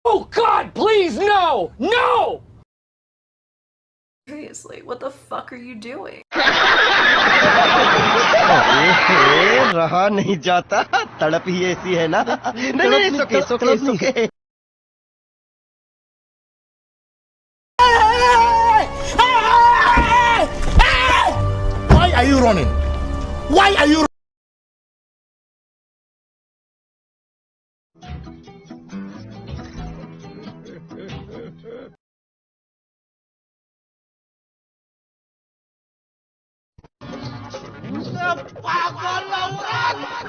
Oh God, please, no! No! Seriously, what the fuck are you doing? रहा नहीं जाता तड़प ही ऐसी है ना नहीं सुके Why are you running? Why are you? पागल औरत